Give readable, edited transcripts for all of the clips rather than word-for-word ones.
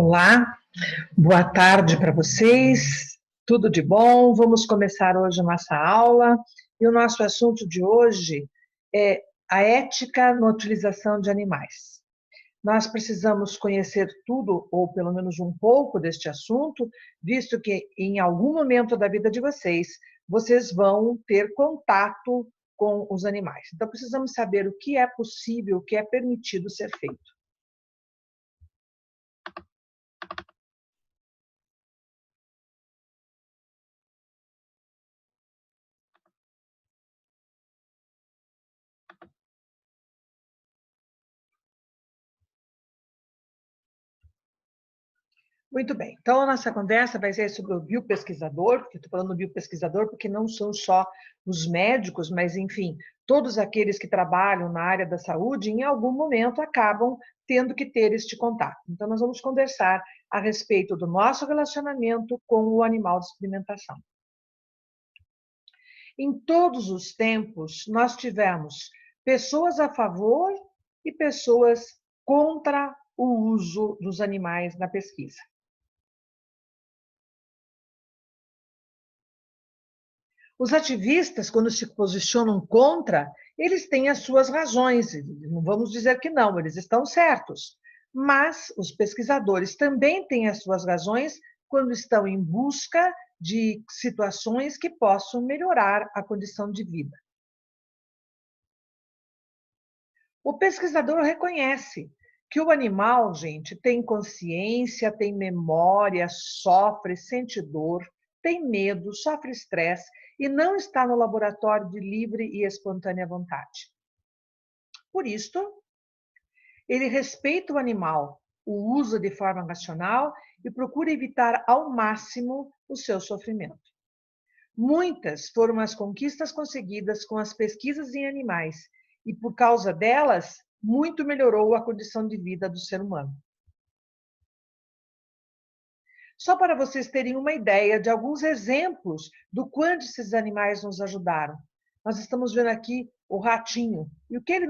Olá, boa tarde para vocês, tudo de bom? Vamos começar hoje a nossa aula e o nosso assunto de hoje é a ética na utilização de animais. Nós precisamos conhecer tudo, ou pelo menos um pouco deste assunto, visto que em algum momento da vida de vocês, vocês vão ter contato com os animais. Então, precisamos saber o que é possível, o que é permitido ser feito. Muito bem, então a nossa conversa vai ser sobre o biopesquisador, porque estou falando do biopesquisador porque não são só os médicos, mas, enfim, todos aqueles que trabalham na área da saúde, em algum momento acabam tendo que ter este contato. Então, nós vamos conversar a respeito do nosso relacionamento com o animal de experimentação. Em todos os tempos, nós tivemos pessoas a favor e pessoas contra o uso dos animais na pesquisa. Os ativistas, quando se posicionam contra, eles têm as suas razões, não vamos dizer que não, eles estão certos. Mas os pesquisadores também têm as suas razões quando estão em busca de situações que possam melhorar a condição de vida. O pesquisador reconhece que o animal, gente, tem consciência, tem memória, sofre, sente dor, tem medo, sofre estresse e não está no laboratório de livre e espontânea vontade. Por isto, ele respeita o animal, o usa de forma racional e procura evitar ao máximo o seu sofrimento. Muitas foram as conquistas conseguidas com as pesquisas em animais e, por causa delas, muito melhorou a condição de vida do ser humano. Só para vocês terem uma ideia de alguns exemplos do quanto esses animais nos ajudaram. Nós estamos vendo aqui o ratinho e o que ele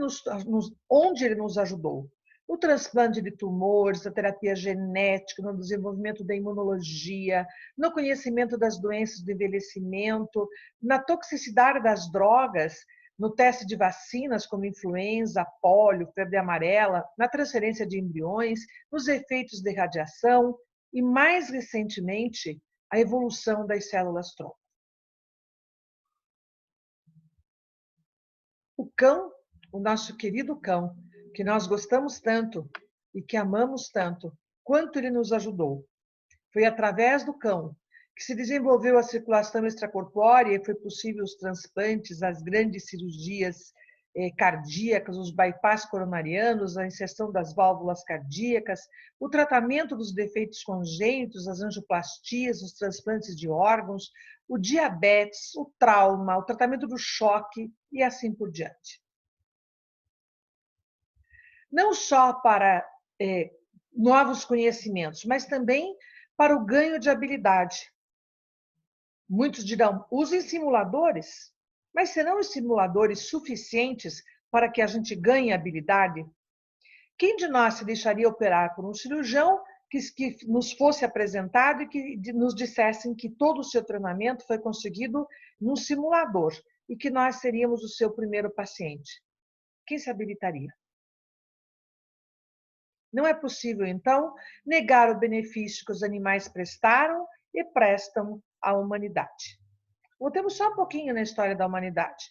onde ele nos ajudou. No transplante de tumores, na terapia genética, no desenvolvimento da imunologia, no conhecimento das doenças do envelhecimento, na toxicidade das drogas, no teste de vacinas como influenza, pólio, febre amarela, na transferência de embriões, nos efeitos de radiação, e, mais recentemente, a evolução das células-tronco. O cão, o nosso querido cão, que nós gostamos tanto e que amamos tanto, quanto ele nos ajudou. Foi através do cão que se desenvolveu a circulação extracorpórea e foi possível os transplantes, as grandes cirurgias cardíacas, os bypass coronarianos, a inserção das válvulas cardíacas, o tratamento dos defeitos congênitos, as angioplastias, os transplantes de órgãos, o diabetes, o trauma, o tratamento do choque e assim por diante. Não só para novos conhecimentos, mas também para o ganho de habilidade. Muitos dirão, usem simuladores, mas serão os simuladores suficientes para que a gente ganhe habilidade? Quem de nós se deixaria operar por um cirurgião que nos fosse apresentado e que nos dissessem que todo o seu treinamento foi conseguido num simulador e que nós seríamos o seu primeiro paciente? Quem se habilitaria? Não é possível, então, negar o benefício que os animais prestaram e prestam à humanidade. Voltemos só um pouquinho na história da humanidade.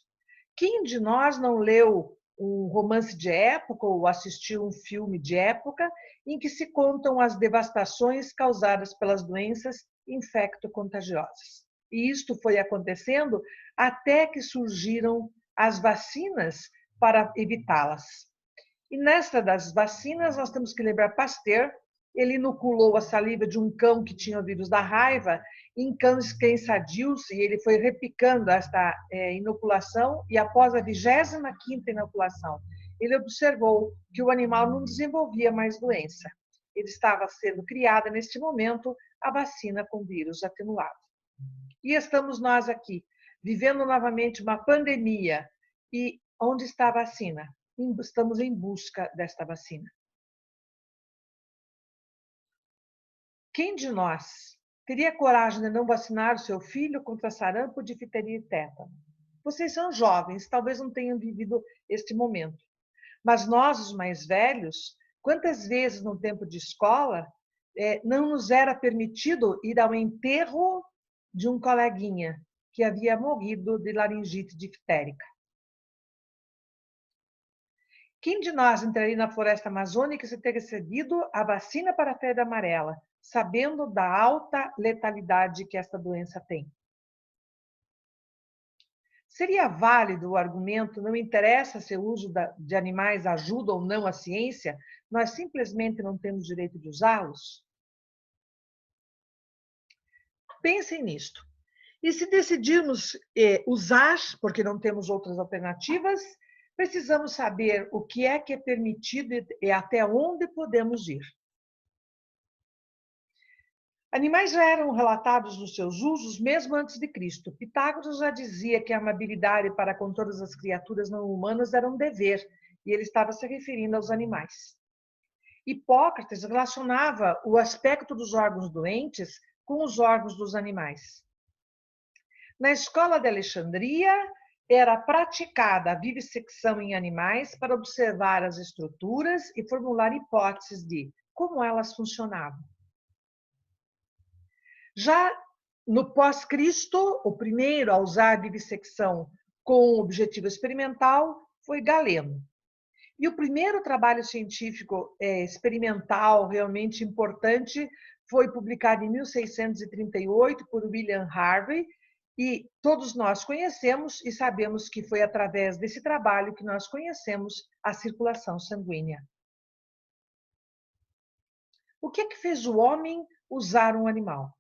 Quem de nós não leu um romance de época ou assistiu um filme de época em que se contam as devastações causadas pelas doenças infecto-contagiosas? E isto foi acontecendo até que surgiram as vacinas para evitá-las. E nesta das vacinas, nós temos que lembrar Pasteur. Ele inoculou a saliva de um cão que tinha o vírus da raiva em cães sadios, e ele foi replicando esta inoculação, e após a 25ª inoculação, ele observou que o animal não desenvolvia mais doença. Ele estava sendo criada, neste momento, a vacina com vírus atenuado. E estamos nós aqui, vivendo novamente uma pandemia. E onde está a vacina? Estamos em busca desta vacina. Quem de nós teria coragem de não vacinar o seu filho contra sarampo, difteria e tétano? Vocês são jovens, talvez não tenham vivido este momento. Mas nós, os mais velhos, quantas vezes no tempo de escola não nos era permitido ir ao enterro de um coleguinha que havia morrido de laringite diftérica? Quem de nós entraria na floresta amazônica sem ter recebido a vacina para a febre amarela, sabendo da alta letalidade que esta doença tem? Seria válido o argumento, não interessa se o uso de animais ajuda ou não a ciência, nós simplesmente não temos direito de usá-los? Pensem nisto. E se decidirmos usar, porque não temos outras alternativas, precisamos saber o que é permitido e até onde podemos ir. Animais já eram relatados nos seus usos mesmo antes de Cristo. Pitágoras já dizia que a amabilidade para com todas as criaturas não humanas era um dever, e ele estava se referindo aos animais. Hipócrates relacionava o aspecto dos órgãos doentes com os órgãos dos animais. Na escola de Alexandria, era praticada a vivissecção em animais para observar as estruturas e formular hipóteses de como elas funcionavam. Já no pós-Cristo, o primeiro a usar a vivissecção com objetivo experimental foi Galeno. E o primeiro trabalho científico experimental realmente importante foi publicado em 1638 por William Harvey, e todos nós conhecemos e sabemos que foi através desse trabalho que nós conhecemos a circulação sanguínea. O que é que fez o homem usar um animal?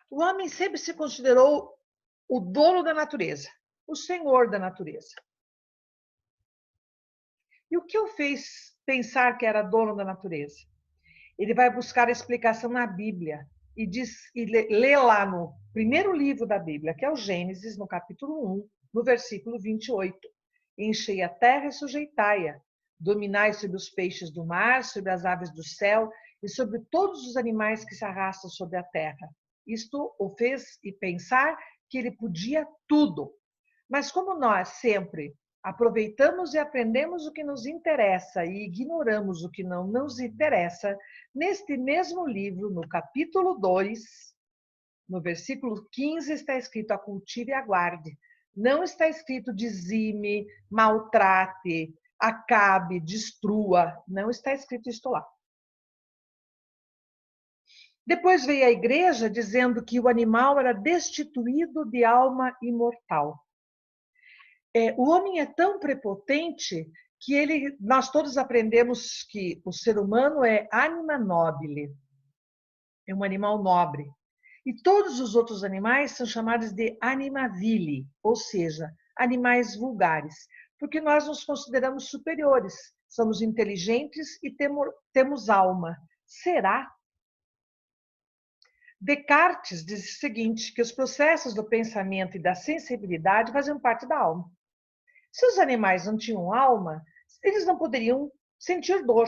O homem sempre se considerou o dono da natureza, o senhor da natureza. E o que o fez pensar que era dono da natureza? Ele vai buscar a explicação na Bíblia e lê lá no primeiro livro da Bíblia, que é o Gênesis, no capítulo 1, no versículo 28. Enchei a terra e sujeitai-a, dominai sobre os peixes do mar, sobre as aves do céu e sobre todos os animais que se arrastam sobre a terra. Isto o fez pensar que ele podia tudo. Mas como nós sempre aproveitamos e aprendemos o que nos interessa e ignoramos o que não nos interessa, neste mesmo livro, no capítulo 2, no versículo 15, está escrito: cultive e aguarde. Não está escrito dizime, maltrate, acabe, destrua. Não está escrito isto lá. Depois veio a igreja dizendo que o animal era destituído de alma imortal. O homem é tão prepotente que nós todos aprendemos que o ser humano é anima nobile, é um animal nobre. E todos os outros animais são chamados de anima vili, ou seja, animais vulgares, porque nós nos consideramos superiores, somos inteligentes e temos alma. Será? Descartes diz o seguinte, que os processos do pensamento e da sensibilidade faziam parte da alma. Se os animais não tinham alma, eles não poderiam sentir dor.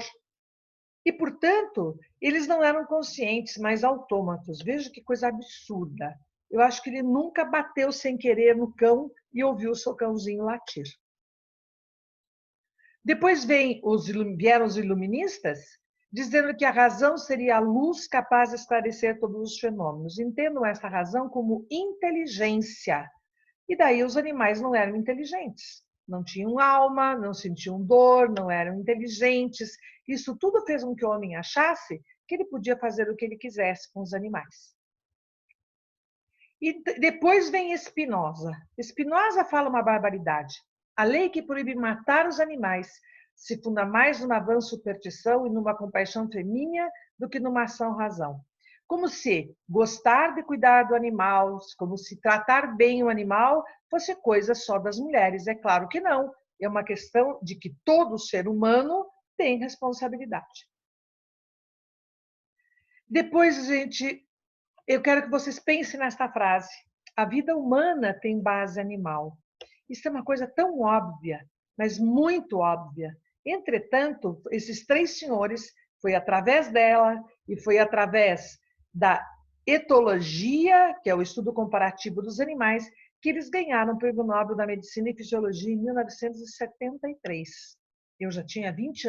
E, portanto, eles não eram conscientes, mas autômatos. Veja que coisa absurda. Eu acho que ele nunca bateu sem querer no cão e ouviu o seu cãozinho latir. Depois vieram os iluministas, dizendo que a razão seria a luz capaz de esclarecer todos os fenômenos. Entendam essa razão como inteligência. E daí os animais não eram inteligentes. Não tinham alma, não sentiam dor, não eram inteligentes. Isso tudo fez com que o homem achasse que ele podia fazer o que ele quisesse com os animais. E depois vem Spinoza. Spinoza fala uma barbaridade. A lei que proíbe matar os animais se funda mais numa vã superstição e numa compaixão feminina do que numa ação-razão. Como se gostar de cuidar do animal, como se tratar bem o animal fosse coisa só das mulheres. É claro que não. É uma questão de que todo ser humano tem responsabilidade. Depois, eu quero que vocês pensem nesta frase. A vida humana tem base animal. Isso é uma coisa tão óbvia, mas muito óbvia. Entretanto, esses três senhores Foi através dela e foi através da etologia, que é o estudo comparativo dos animais, que eles ganharam o Prêmio Nobel da Medicina e Fisiologia em 1973. Eu já tinha 20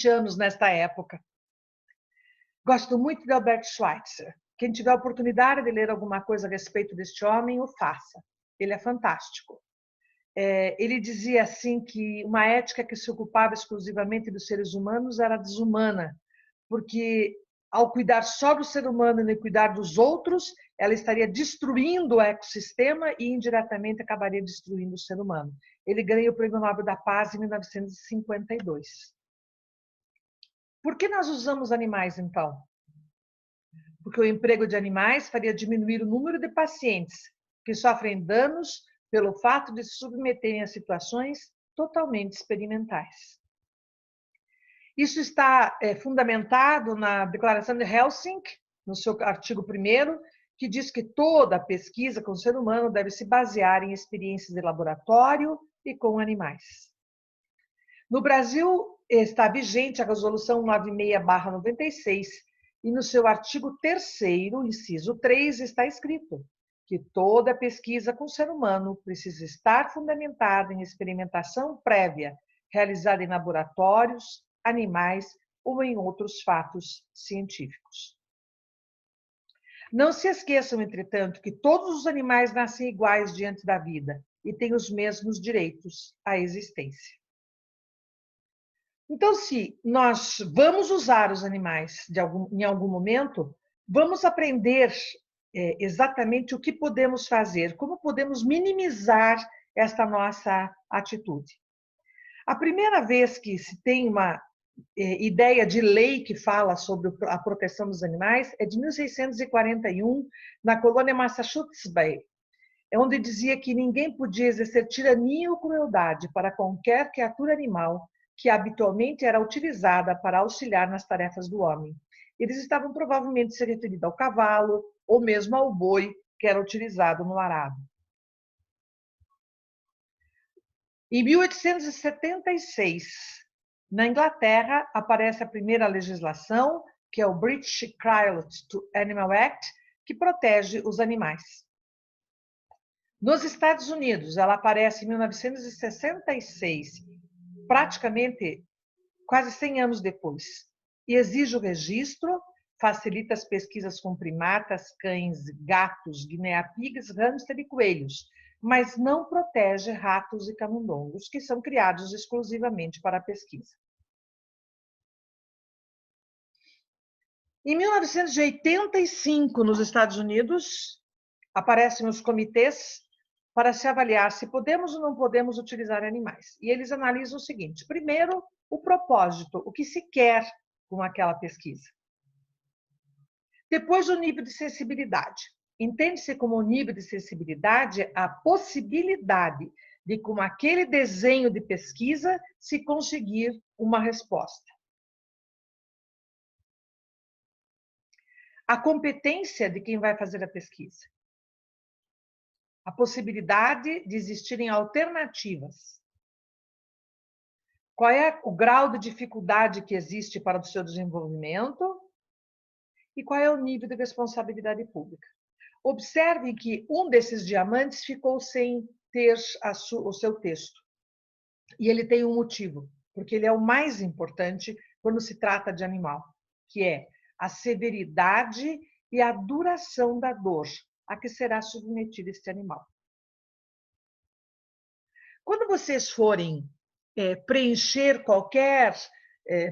anos nesta época. Gosto muito de Albert Schweitzer. Quem tiver a oportunidade de ler alguma coisa a respeito deste homem, o faça. Ele é fantástico. Ele dizia assim que uma ética que se ocupava exclusivamente dos seres humanos era desumana, porque ao cuidar só do ser humano e não cuidar dos outros, ela estaria destruindo o ecossistema e indiretamente acabaria destruindo o ser humano. Ele ganhou o Prêmio Nobel da Paz em 1952. Por que nós usamos animais, então? Porque o emprego de animais faria diminuir o número de pacientes que sofrem danos pelo fato de se submeterem a situações totalmente experimentais. Isso está fundamentado na Declaração de Helsinki, no seu artigo 1º, que diz que toda pesquisa com o ser humano deve se basear em experiências de laboratório e com animais. No Brasil, está vigente a Resolução 96/96, e no seu artigo 3º, inciso 3, está escrito que toda pesquisa com o ser humano precisa estar fundamentada em experimentação prévia, realizada em laboratórios, animais ou em outros fatos científicos. Não se esqueçam, entretanto, que todos os animais nascem iguais diante da vida e têm os mesmos direitos à existência. Então, se nós vamos usar os animais em algum momento, vamos aprender exatamente o que podemos fazer, como podemos minimizar esta nossa atitude. A primeira vez que se tem uma ideia de lei que fala sobre a proteção dos animais é de 1641, na colônia Massachusetts Bay, onde dizia que ninguém podia exercer tirania ou crueldade para qualquer criatura animal que habitualmente era utilizada para auxiliar nas tarefas do homem. Eles estavam provavelmente se referindo ao cavalo ou mesmo ao boi que era utilizado no arado. Em 1876, na Inglaterra, aparece a primeira legislação, que é o British Cruelty to Animal Act, que protege os animais. Nos Estados Unidos, ela aparece em 1966, praticamente quase 100 anos depois, e exige o registro, facilita as pesquisas com primatas, cães, gatos, guinea-pigs, hamster e coelhos, mas não protege ratos e camundongos, que são criados exclusivamente para a pesquisa. Em 1985, nos Estados Unidos, aparecem os comitês para se avaliar se podemos ou não podemos utilizar animais. E eles analisam o seguinte: primeiro, o propósito, o que se quer com aquela pesquisa. Depois, o nível de sensibilidade. Entende-se como nível de sensibilidade a possibilidade de, com aquele desenho de pesquisa, se conseguir uma resposta. A competência de quem vai fazer a pesquisa. A possibilidade de existirem alternativas. Qual é o grau de dificuldade que existe para o seu desenvolvimento e qual é o nível de responsabilidade pública. Observe que um desses diamantes ficou sem ter o seu texto. E ele tem um motivo, porque ele é o mais importante quando se trata de animal, que é a severidade e a duração da dor a que será submetido este animal. Quando vocês forem preencher qualquer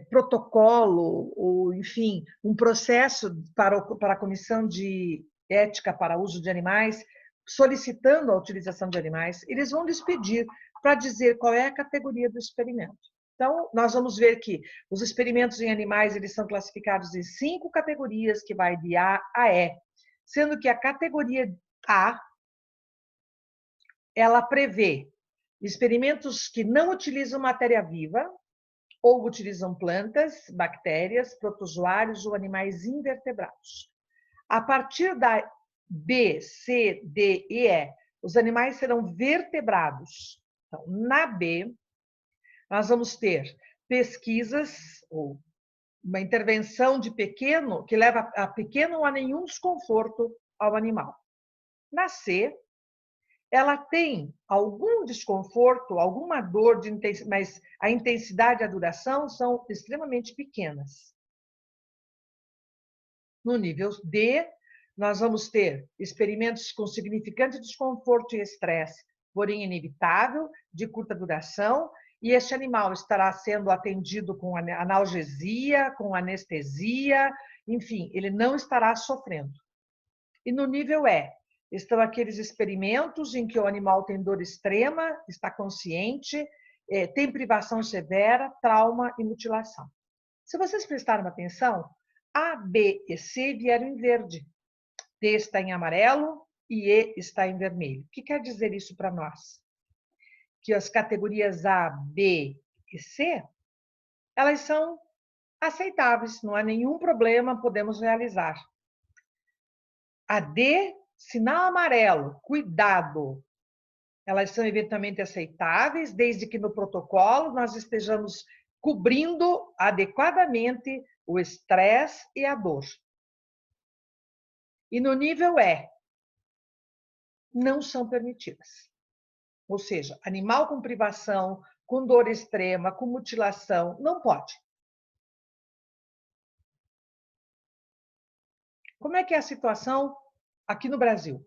protocolo ou, enfim, um processo para a Comissão de Ética para Uso de Animais, solicitando a utilização de animais, eles vão lhes pedir para dizer qual é a categoria do experimento. Então, nós vamos ver que os experimentos em animais eles são classificados em 5 categorias, que vai de A a E, sendo que a categoria A, ela prevê experimentos que não utilizam matéria viva ou utilizam plantas, bactérias, protozoários ou animais invertebrados. A partir da B, C, D e E, os animais serão vertebrados. Então, na B, nós vamos ter pesquisas ou uma intervenção de pequeno, que leva a pequeno ou a nenhum desconforto ao animal. Na C, ela tem algum desconforto, alguma dor, mas a intensidade e a duração são extremamente pequenas. No nível D, nós vamos ter experimentos com significante desconforto e estresse, porém inevitável, de curta duração, e este animal estará sendo atendido com analgesia, com anestesia, enfim, ele não estará sofrendo. E no nível E, estão aqueles experimentos em que o animal tem dor extrema, está consciente, tem privação severa, trauma e mutilação. Se vocês prestaram atenção, A, B e C vieram em verde. D está em amarelo e E está em vermelho. O que quer dizer isso para nós? Que as categorias A, B e C, elas são aceitáveis, não há nenhum problema, podemos realizar. A D, sinal amarelo, cuidado. Elas são eventualmente aceitáveis, desde que no protocolo nós estejamos cobrindo adequadamente o estresse e a dor. E no nível E, não são permitidas. Ou seja, animal com privação, com dor extrema, com mutilação, não pode. Como é que é a situação aqui no Brasil?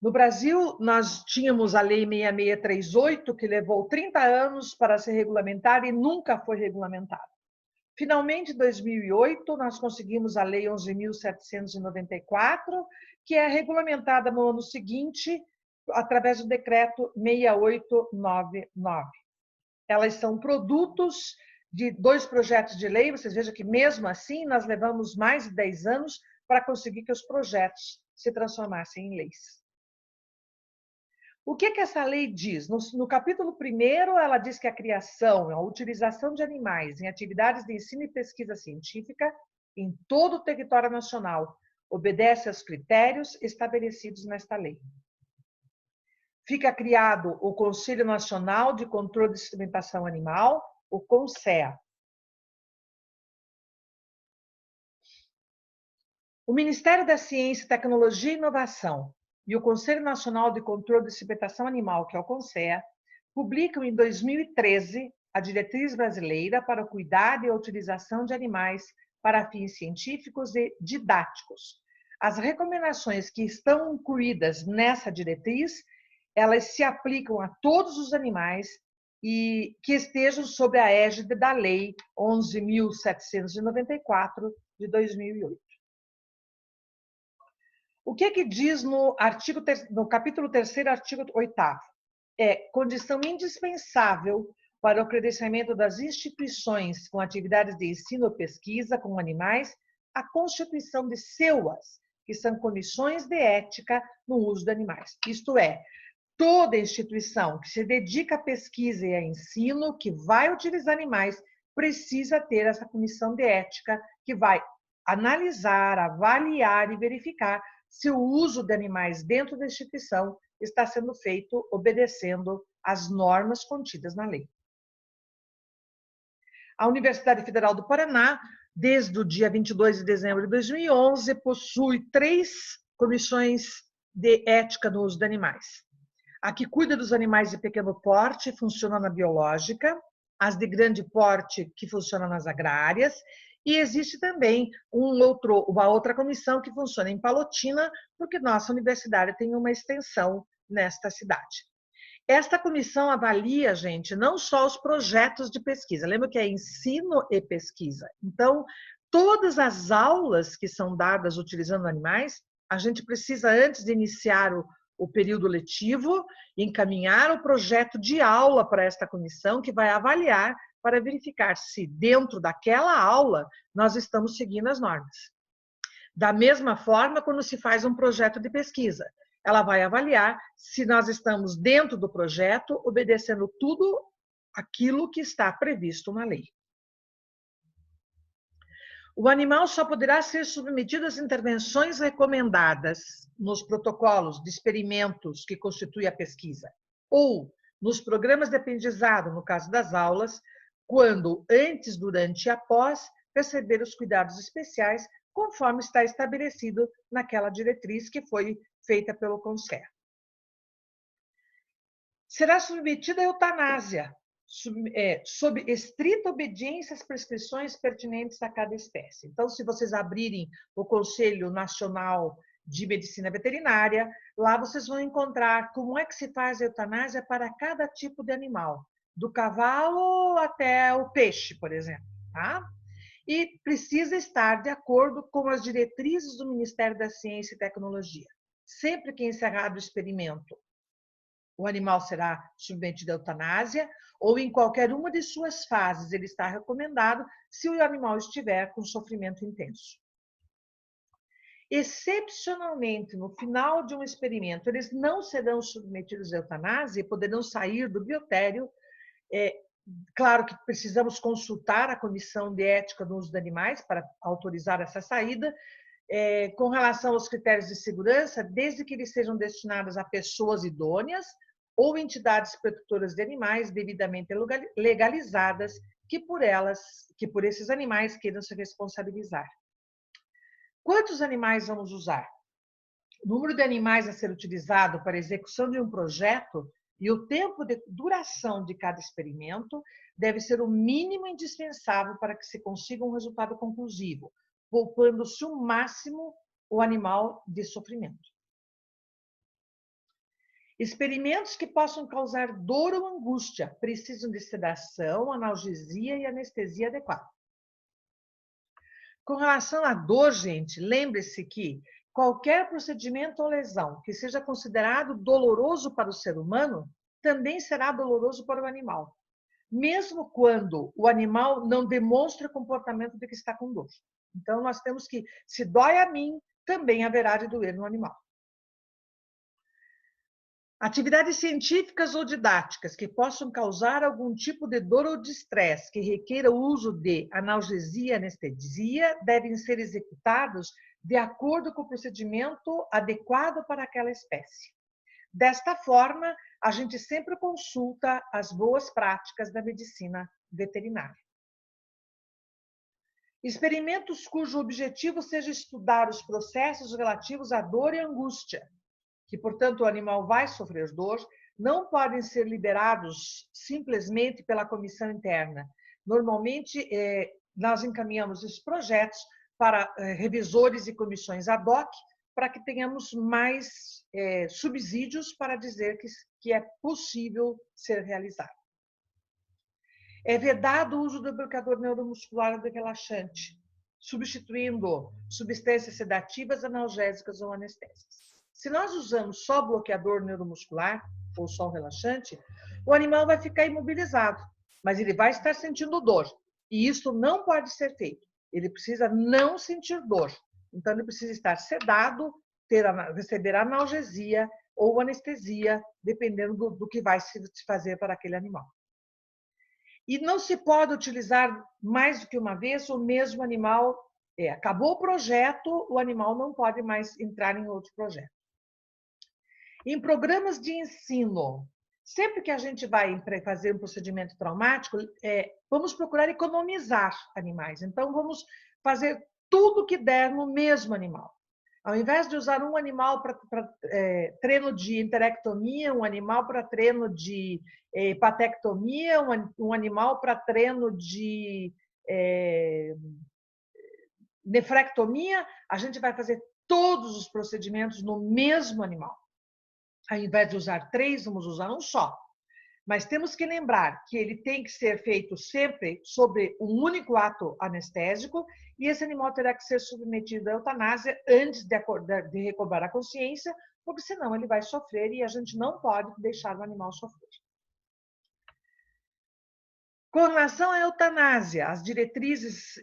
No Brasil, nós tínhamos a Lei 6638, que levou 30 anos para ser regulamentada e nunca foi regulamentada. Finalmente, em 2008, nós conseguimos a Lei 11.794, que é regulamentada no ano seguinte, através do decreto 6899. Elas são produtos de 2 projetos de lei, vocês vejam que mesmo assim nós levamos mais de 10 anos para conseguir que os projetos se transformassem em leis. O que essa lei diz? No capítulo 1º, ela diz que a criação, a utilização de animais em atividades de ensino e pesquisa científica em todo o território nacional obedece aos critérios estabelecidos nesta lei. Fica criado o Conselho Nacional de Controle de Experimentação Animal, o CONSEA. O Ministério da Ciência, Tecnologia e Inovação e o Conselho Nacional de Controle de Experimentação Animal, que é o CONSEA, publicam em 2013 a Diretriz Brasileira para o Cuidado e a Utilização de Animais para fins científicos e didáticos. As recomendações que estão incluídas nessa diretriz, elas se aplicam a todos os animais e que estejam sob a égide da Lei 11.794 de 2008. O que diz no capítulo 3º, artigo 8º? É condição indispensável para o credenciamento das instituições com atividades de ensino ou pesquisa com animais a constituição de SEUAs, que são condições de ética no uso de animais. Isto é, toda instituição que se dedica à pesquisa e a ensino, que vai utilizar animais, precisa ter essa comissão de ética que vai analisar, avaliar e verificar se o uso de animais dentro da instituição está sendo feito obedecendo às normas contidas na lei. A Universidade Federal do Paraná, desde o dia 22 de dezembro de 2011, possui 3 comissões de ética no uso de animais. A que cuida dos animais de pequeno porte funciona na biológica, as de grande porte que funcionam nas agrárias, e existe também uma outra comissão que funciona em Palotina, porque nossa universidade tem uma extensão nesta cidade. Esta comissão avalia, gente, não só os projetos de pesquisa, lembra que é ensino e pesquisa. Então, todas as aulas que são dadas utilizando animais, a gente precisa, antes de iniciar o período letivo, encaminhar o projeto de aula para esta comissão, que vai avaliar para verificar se dentro daquela aula nós estamos seguindo as normas. Da mesma forma, quando se faz um projeto de pesquisa, ela vai avaliar se nós estamos dentro do projeto, obedecendo tudo aquilo que está previsto na lei. O animal só poderá ser submetido às intervenções recomendadas nos protocolos de experimentos que constituem a pesquisa, ou nos programas de aprendizado, no caso das aulas, quando, antes, durante e após, receber os cuidados especiais conforme está estabelecido naquela diretriz que foi feita pelo Conselho. Será submetida à eutanásia, sob estrita obediência às prescrições pertinentes a cada espécie. Então, se vocês abrirem o Conselho Nacional de Medicina Veterinária, lá vocês vão encontrar como é que se faz a eutanásia para cada tipo de animal, do cavalo até o peixe, por exemplo, tá? E precisa estar de acordo com as diretrizes do Ministério da Ciência e Tecnologia. Sempre que encerrado o experimento, o animal será submetido à eutanásia, ou em qualquer uma de suas fases ele está recomendado se o animal estiver com sofrimento intenso. Excepcionalmente, no final de um experimento, eles não serão submetidos à eutanásia e poderão sair do biotério. Claro que precisamos consultar a Comissão de Ética do Uso de Animais para autorizar essa saída, com relação aos critérios de segurança, desde que eles sejam destinados a pessoas idôneas ou entidades protetoras de animais devidamente legalizadas que por esses animais queiram se responsabilizar. Quantos animais vamos usar? O número de animais a ser utilizado para a execução de um projeto e o tempo de duração de cada experimento deve ser o mínimo indispensável para que se consiga um resultado conclusivo, poupando-se o máximo o animal de sofrimento. Experimentos que possam causar dor ou angústia precisam de sedação, analgesia e anestesia adequada. Com relação à dor, gente, lembre-se que qualquer procedimento ou lesão que seja considerado doloroso para o ser humano também será doloroso para o animal, mesmo quando o animal não demonstre o comportamento de que está com dor. Então, nós temos que, se dói a mim, também haverá de doer no animal. Atividades científicas ou didáticas que possam causar algum tipo de dor ou de estresse que requeira o uso de analgesia e anestesia devem ser executados de acordo com o procedimento adequado para aquela espécie. Desta forma, a gente sempre consulta as boas práticas da medicina veterinária. Experimentos cujo objetivo seja estudar os processos relativos à dor e angústia, que, portanto, o animal vai sofrer dor, não podem ser liberados simplesmente pela comissão interna. Normalmente, nós encaminhamos esses projetos para revisores e comissões ad hoc, para que tenhamos mais subsídios para dizer que é possível ser realizado. É vedado o uso do bloqueador neuromuscular de relaxante, substituindo substâncias sedativas, analgésicas ou anestésicas. Se nós usamos só bloqueador neuromuscular ou só relaxante, o animal vai ficar imobilizado, mas ele vai estar sentindo dor. E isso não pode ser feito. Ele precisa não sentir dor. Então, ele precisa estar sedado, receber analgesia ou anestesia, dependendo do que vai se fazer para aquele animal. E não se pode utilizar mais do que uma vez o mesmo animal. Acabou o projeto, o animal não pode mais entrar em outro projeto. Em programas de ensino, sempre que a gente vai fazer um procedimento traumático, vamos procurar economizar animais. Então, vamos fazer tudo que der no mesmo animal. Ao invés de usar um animal para treino de enterectomia, um animal para treino de hepatectomia, um animal para treino de nefrectomia, a gente vai fazer todos os procedimentos no mesmo animal. Ao invés de usar 3, vamos usar um só. Mas temos que lembrar que ele tem que ser feito sempre sobre um único ato anestésico e esse animal terá que ser submetido à eutanásia antes de recobrar a consciência, porque senão ele vai sofrer e a gente não pode deixar o animal sofrer. Com relação à eutanásia, as diretrizes,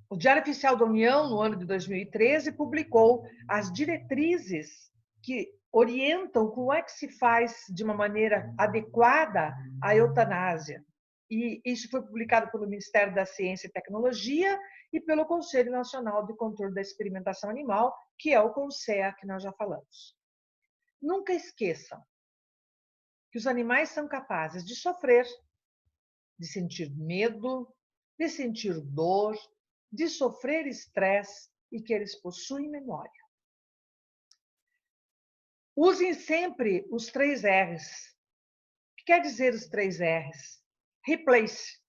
o Diário Oficial da União, no ano de 2013, publicou as diretrizes que orientam como é que se faz de uma maneira adequada a eutanásia. E isso foi publicado pelo Ministério da Ciência e Tecnologia e pelo Conselho Nacional de Controle da Experimentação Animal, que é o CONSEA, que nós já falamos. Nunca esqueçam que os animais são capazes de sofrer, de sentir medo, de sentir dor, de sofrer estresse e que eles possuem memória. Usem sempre os 3 R's. O que quer dizer os 3 R's? Replace.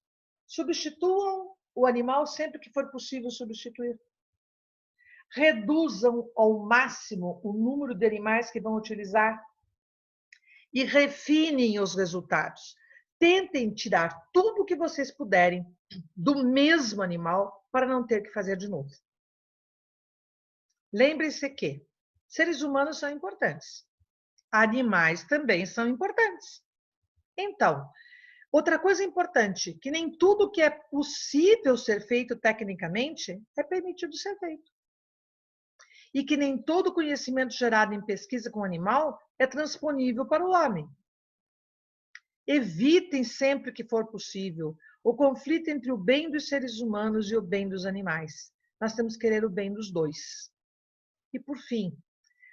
Substituam o animal sempre que for possível substituir. Reduzam ao máximo o número de animais que vão utilizar e refinem os resultados. Tentem tirar tudo o que vocês puderem do mesmo animal para não ter que fazer de novo. Lembrem-se que seres humanos são importantes. Animais também são importantes. Então, outra coisa importante, que nem tudo que é possível ser feito tecnicamente é permitido ser feito. E que nem todo conhecimento gerado em pesquisa com animal é transponível para o homem. Evitem sempre que for possível o conflito entre o bem dos seres humanos e o bem dos animais. Nós temos que querer o bem dos dois. E por fim,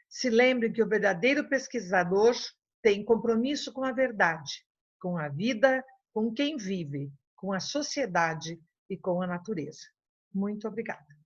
se lembrem que o verdadeiro pesquisador tem compromisso com a verdade, com a vida, com quem vive, com a sociedade e com a natureza. Muito obrigada.